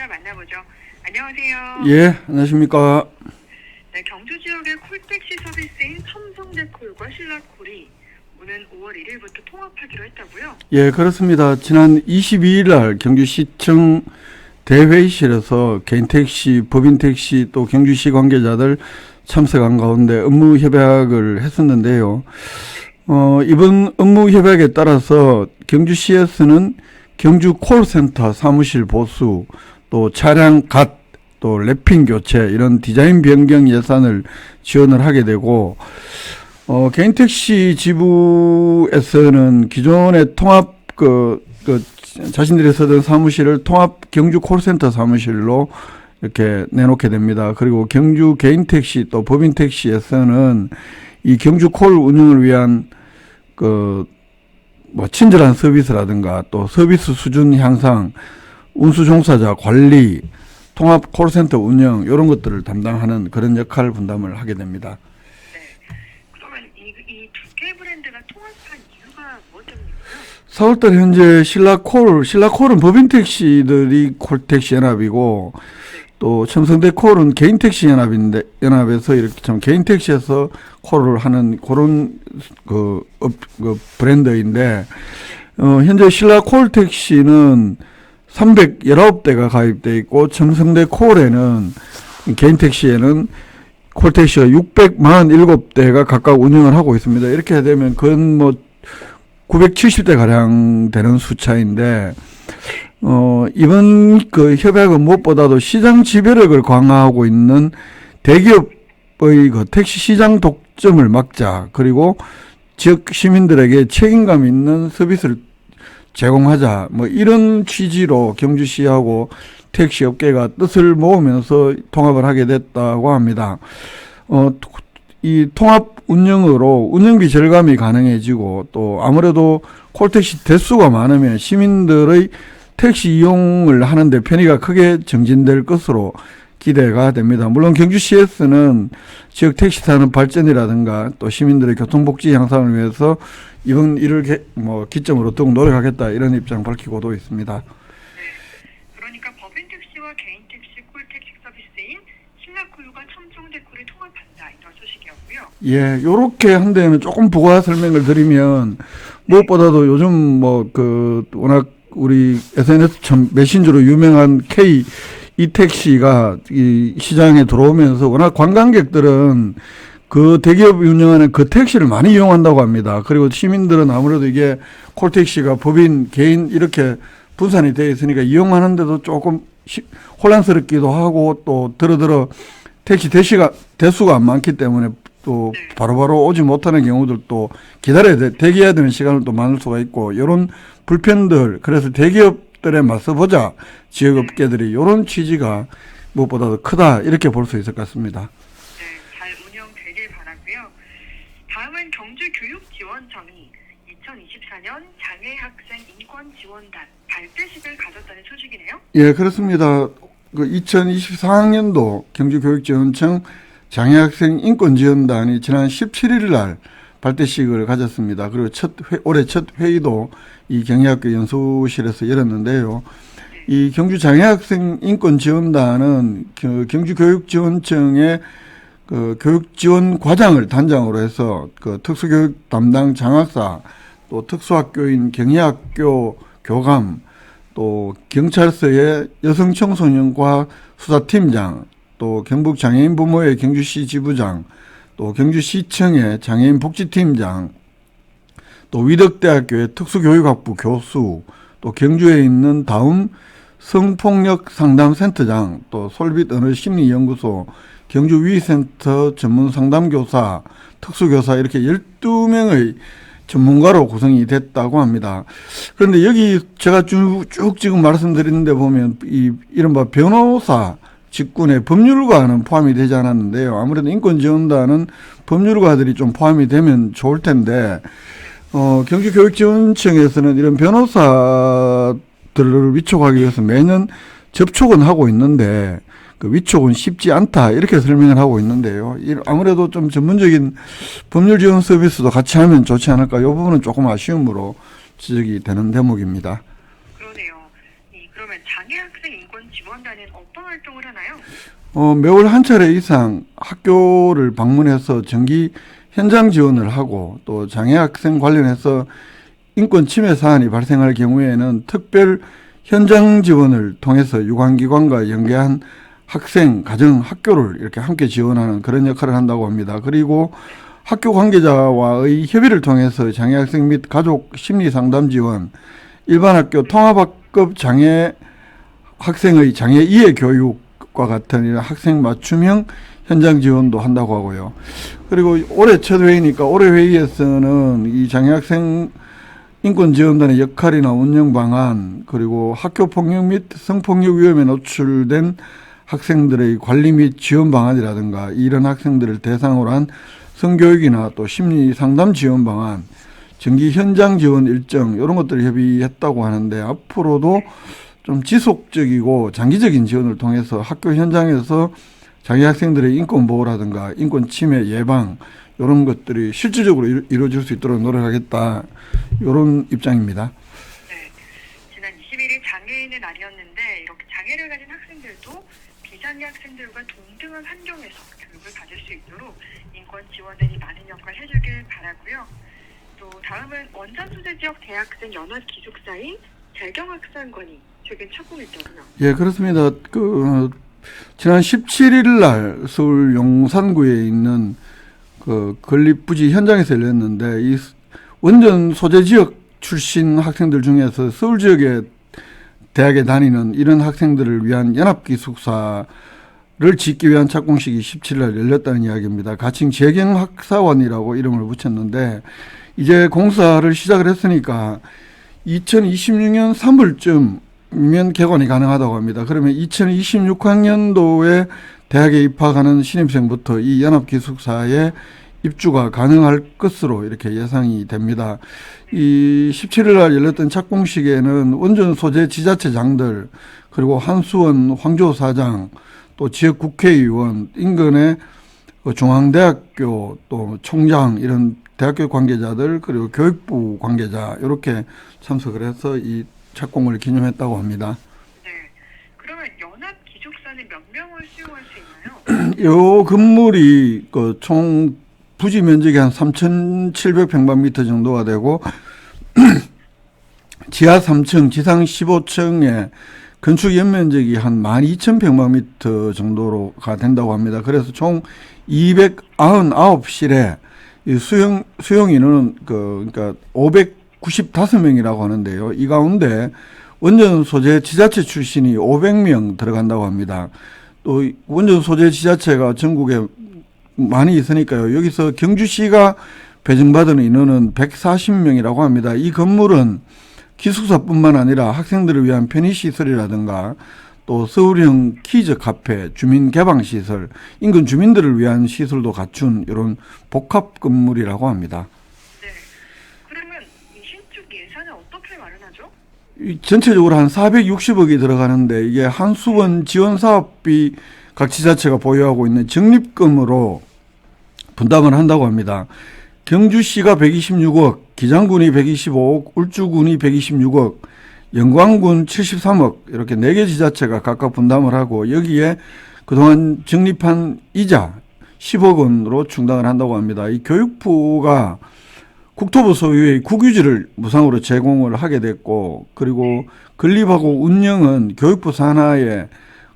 전화 만나보죠. 안녕하세요. 예, 안녕하십니까. 네, 경주 지역의 콜택시 서비스인 첨성대콜과 신라콜이 오는 5월 1일부터 통합하기로 했다고요? 예, 그렇습니다. 지난 22일 날 경주시청 대회의실에서 개인택시, 법인택시 또 경주시 관계자들 참석한 가운데 업무 협약을 했었는데요. 이번 업무 협약에 따라서 경주시에서는 경주 콜센터 사무실 보수, 또 차량 갓, 또 랩핑 교체 이런 디자인 변경 예산을 지원을 하게 되고, 개인택시 지부에서는 기존의 통합 자신들이 쓰던 사무실을 통합 경주 콜센터 사무실로 이렇게 내놓게 됩니다. 그리고 경주 개인택시 또 법인택시에서는 이 경주 콜 운영을 위한 친절한 서비스라든가 또 서비스 수준 향상, 운수 종사자 관리, 통합 콜센터 운영 이런 것들을 담당하는 그런 역할 분담을 하게 됩니다. 네. 그러면 이 두 개 브랜드가 통합한 이유가 뭐였습니까? 4월달 현재 신라콜은 법인택시들이 콜택시 연합이고, 또 첨성대콜은 개인택시 연합에서 이렇게 좀 개인택시에서 콜을 하는 그런 브랜드인데, 현재 신라콜 택시는 319대가 가입돼 있고, 첨성대콜에는 개인택시에는 콜택시가 647대가 각각 운영을 하고 있습니다. 이렇게 되면 그건 970대 가량 되는 숫자인데, 이번 협약은 무엇보다도 시장 지배력을 강화하고 있는 대기업의 택시 시장 독점을 막자, 그리고 지역 시민들에게 책임감 있는 서비스를 제공하자, 이런 취지로 경주시하고 택시업계가 뜻을 모으면서 통합을 하게 됐다고 합니다. 이 통합 운영으로 운영비 절감이 가능해지고, 또 아무래도 콜택시 대수가 많으면 시민들의 택시 이용을 하는데 편의가 크게 증진될 것으로 기대가 됩니다. 물론 경주시에서는 지역 택시 산업 발전이라든가 또 시민들의 교통복지 향상을 위해서 이번 일을 기점으로 더욱 노력하겠다 이런 입장 밝히고도 있습니다. 그러니까 법인택시와 개인택시 콜택시 서비스인 신라콜과 첨성대콜이 통합한다 이런 소식이었고요. 예, 요렇게 한 데는 조금 부가 설명을 드리면, 무엇보다도 요즘 워낙 우리 SNS 메신저로 유명한 K 이택시가 이 시장에 들어오면서 워낙 관광객들은 그 대기업 운영하는 그 택시를 많이 이용한다고 합니다. 그리고 시민들은 아무래도 이게 콜택시가 법인, 개인 이렇게 분산이 되어 있으니까 이용하는데도 조금 혼란스럽기도 하고, 또 택시 대수가 안 많기 때문에 또 바로바로 오지 못하는 경우들도 대기해야 되는 시간을 또 많을 수가 있고, 이런 불편들, 그래서 대기업들에 맞서보자, 지역업계들이 이런 취지가 무엇보다도 크다 이렇게 볼 수 있을 것 같습니다. 네, 잘 운영되길 바라고요. 다음은 경주교육지원청이 2024년 장애학생 인권지원단 발대식을 가졌다는 소식이네요. 예, 그렇습니다. 2024학년도 경주교육지원청 장애학생 인권지원단이 지난 17일 날 발대식을 가졌습니다. 그리고 올해 첫 회의도 이 경희학교 연수실에서 열었는데요. 이 경주 장애학생 인권지원단은 경주교육지원청의 교육지원 과장을 단장으로 해서 특수교육 담당 장학사, 또 특수학교인 경희학교 교감, 또 경찰서의 여성청소년과 수사팀장, 또 경북장애인 부모회 경주시 지부장, 또 경주시청의 장애인 복지팀장, 또 위덕대학교의 특수교육학부 교수, 또 경주에 있는 다음 성폭력 상담센터장, 또 솔빛 언어심리연구소, 경주위센터 전문상담교사, 특수교사 이렇게 12명의 전문가로 구성이 됐다고 합니다. 그런데 여기 제가 쭉 지금 말씀드리는데 보면 이른바 변호사 직군의 법률가는 포함이 되지 않았는데요. 아무래도 인권지원단은 법률가들이 좀 포함이 되면 좋을 텐데, 경주교육지원청에서는 이런 변호사들을 위촉하기 위해서 매년 접촉은 하고 있는데, 그 위촉은 쉽지 않다 이렇게 설명을 하고 있는데요. 아무래도 좀 전문적인 법률 지원 서비스도 같이 하면 좋지 않을까, 이 부분은 조금 아쉬움으로 지적이 되는 대목입니다. 그러네요. 그러면 장애학생 인권 지원단은 어떤 활동을 하나요? 매월 한 차례 이상 학교를 방문해서 정기 현장 지원을 하고 또 장애학생 관련해서 인권 침해 사안이 발생할 경우에는 특별 현장 지원을 통해서 유관기관과 연계한 학생, 가정, 학교를 이렇게 함께 지원하는 그런 역할을 한다고 합니다. 그리고 학교 관계자와의 협의를 통해서 장애학생 및 가족 심리 상담 지원, 일반 학교 통합학급 장애 학생의 장애 이해 교육과 같은 이런 학생 맞춤형 현장 지원도 한다고 하고요. 그리고 올해 첫 회의니까 올해 회의에서는 이 장애학생 인권지원단의 역할이나 운영 방안, 그리고 학교 폭력 및 성폭력 위험에 노출된 학생들의 관리 및 지원 방안이라든가 이런 학생들을 대상으로 한 성교육이나 또 심리 상담 지원 방안, 정기 현장 지원 일정 이런 것들을 협의했다고 하는데 앞으로도 좀 지속적이고 장기적인 지원을 통해서 학교 현장에서 장애 학생들의 인권 보호라든가 인권 침해 예방 이런 것들이 실질적으로 이루어질 수 있도록 노력하겠다 이런 입장입니다. 네, 지난 21일 장애인의 날이었는데 이렇게 장애를 가진 학생들도 비장애 학생들과 동등한 환경에서 교육을 받을 수 있도록 인권 지원단이 많은 역할을 해주길 바라고요. 또 다음은 원산 소재 지역 대학생 연합 기숙사인 재경학생관이 최근 착공했다고요. 예, 그렇습니다. 지난 17일 날 서울 용산구에 있는 건립부지 현장에서 열렸는데 이 원전 소재 지역 출신 학생들 중에서 서울 지역의 대학에 다니는 이런 학생들을 위한 연합기숙사를 짓기 위한 착공식이 17일 날 열렸다는 이야기입니다. 가칭 재경학사원이라고 이름을 붙였는데 이제 공사를 시작을 했으니까 2026년 3월쯤이면 개관이 가능하다고 합니다. 그러면 2026학년도에 대학에 입학하는 신입생부터 이 연합기숙사에 입주가 가능할 것으로 이렇게 예상이 됩니다. 이 17일 날 열렸던 착공식에는 원전 소재 지자체장들, 그리고 한수원 황교사장, 또 지역 국회의원, 인근의 중앙대학교 또 총장 이런 대학교 관계자들 그리고 교육부 관계자 이렇게 참석을 해서 이 착공을 기념했다고 합니다. 네, 그러면 연합 기숙사는 몇 명을 수용할 수 있나요? 이 건물이 총 부지 면적이 한 3,700평방미터 정도가 되고 지하 3층, 지상 15층에 건축 연면적이 한 12,000평방미터 정도가 된다고 합니다. 그래서 총 299실에 수용 인원은 그러니까 595명이라고 하는데요. 이 가운데 원전 소재 지자체 출신이 500명 들어간다고 합니다. 또 원전 소재 지자체가 전국에 많이 있으니까요. 여기서 경주시가 배정받은 인원은 140명이라고 합니다. 이 건물은 기숙사뿐만 아니라 학생들을 위한 편의시설이라든가 또 서울형 키즈 카페, 주민 개방시설, 인근 주민들을 위한 시설도 갖춘 이런 복합 건물이라고 합니다. 네, 그러면 이 신축 예산은 어떻게 마련하죠? 전체적으로 한 460억이 들어가는데 이게 한수원 지원사업비 각 지자체가 보유하고 있는 적립금으로 분담을 한다고 합니다. 경주시가 126억, 기장군이 125억, 울주군이 126억, 영광군 73억 이렇게 4개 지자체가 각각 분담을 하고 여기에 그동안 적립한 이자 10억 원으로 충당을 한다고 합니다. 이 교육부가 국토부 소유의 국유지를 무상으로 제공을 하게 됐고 그리고 건립하고 운영은 교육부 산하의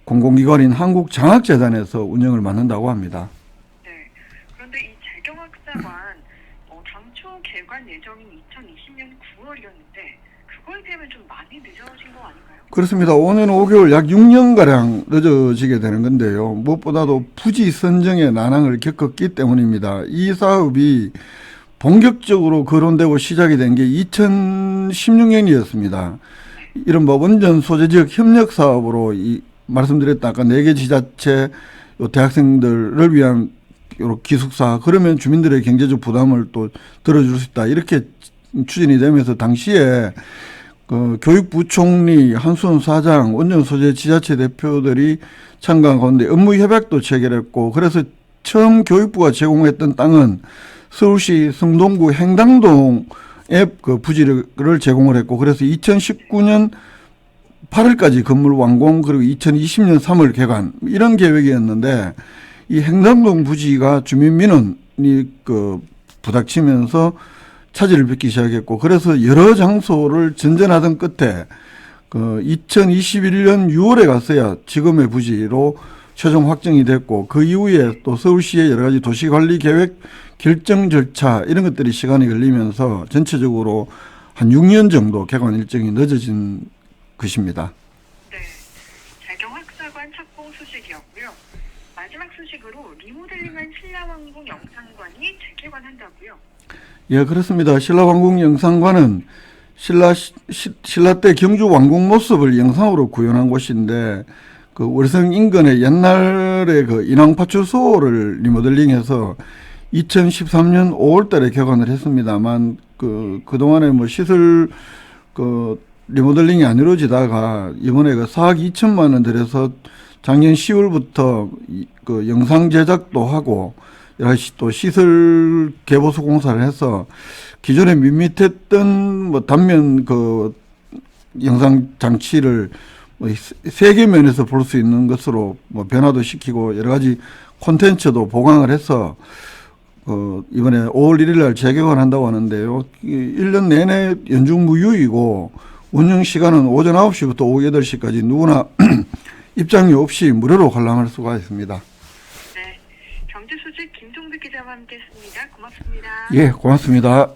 공공기관인 한국장학재단에서 운영을 맡는다고 합니다. 네, 그런데 이 재경학사관 당초 개관 예정인 2020년 9월이었는데 그거에 비하면 좀 많이 늦어진 거 아닌가요? 그렇습니다. 5년 5개월 약 6년가량 늦어지게 되는 건데요. 무엇보다도 부지 선정의 난항을 겪었기 때문입니다. 이 사업이 본격적으로 거론되고 시작이 된 게 2016년이었습니다. 이른바 원전 소재지역 협력 사업으로 말씀드렸다 아까 4개 지자체 대학생들을 위한 기숙사 그러면 주민들의 경제적 부담을 또 들어줄 수 있다 이렇게 추진이 되면서 당시에 교육부총리 한수원 사장 원전 소재 지자체 대표들이 참가한 가운데 업무 협약도 체결했고 그래서 처음 교육부가 제공했던 땅은 서울시 성동구 행당동에 부지를 제공을 했고 그래서 2019년 8월까지 건물 완공, 그리고 2020년 3월 개관, 이런 계획이었는데, 이 행담동 부지가 주민 민원이 부닥치면서 차질을 빚기 시작했고, 그래서 여러 장소를 전전하던 끝에 2021년 6월에 갔어야 지금의 부지로 최종 확정이 됐고, 그 이후에 또 서울시의 여러 가지 도시관리 계획 결정 절차 이런 것들이 시간이 걸리면서 전체적으로 한 6년 정도 개관 일정이 늦어진 것입니다. 네, 자경학사관 착공 소식이었고요. 마지막 소식으로 리모델링한 신라왕궁 영상관이 재개관한다고요. 예, 그렇습니다. 신라왕궁 영상관은 신라 때 경주 왕궁 모습을 영상으로 구현한 곳인데, 월성 인근의 옛날의 인왕파출소를 리모델링해서 2013년 5월 달에 개관을 했습니다만, 그동안에 시설, 리모델링이 안 이루어지다가 이번에 4억 2천만 원 들여서 작년 10월부터 영상 제작도 하고, 여러 가지 또 시설 개보수 공사를 해서 기존에 밋밋했던 단면 영상 장치를 세계면에서 볼 수 있는 것으로 변화도 시키고 여러 가지 콘텐츠도 보강을 해서 이번에 5월 1일 날 재개관한다고 하는데요. 1년 내내 연중 무휴이고 운영 시간은 오전 9시부터 오후 8시까지 누구나 입장료 없이 무료로 관람할 수가 있습니다. 네, 경제 소식 김종득 기자와 함께했습니다. 고맙습니다. 예, 고맙습니다.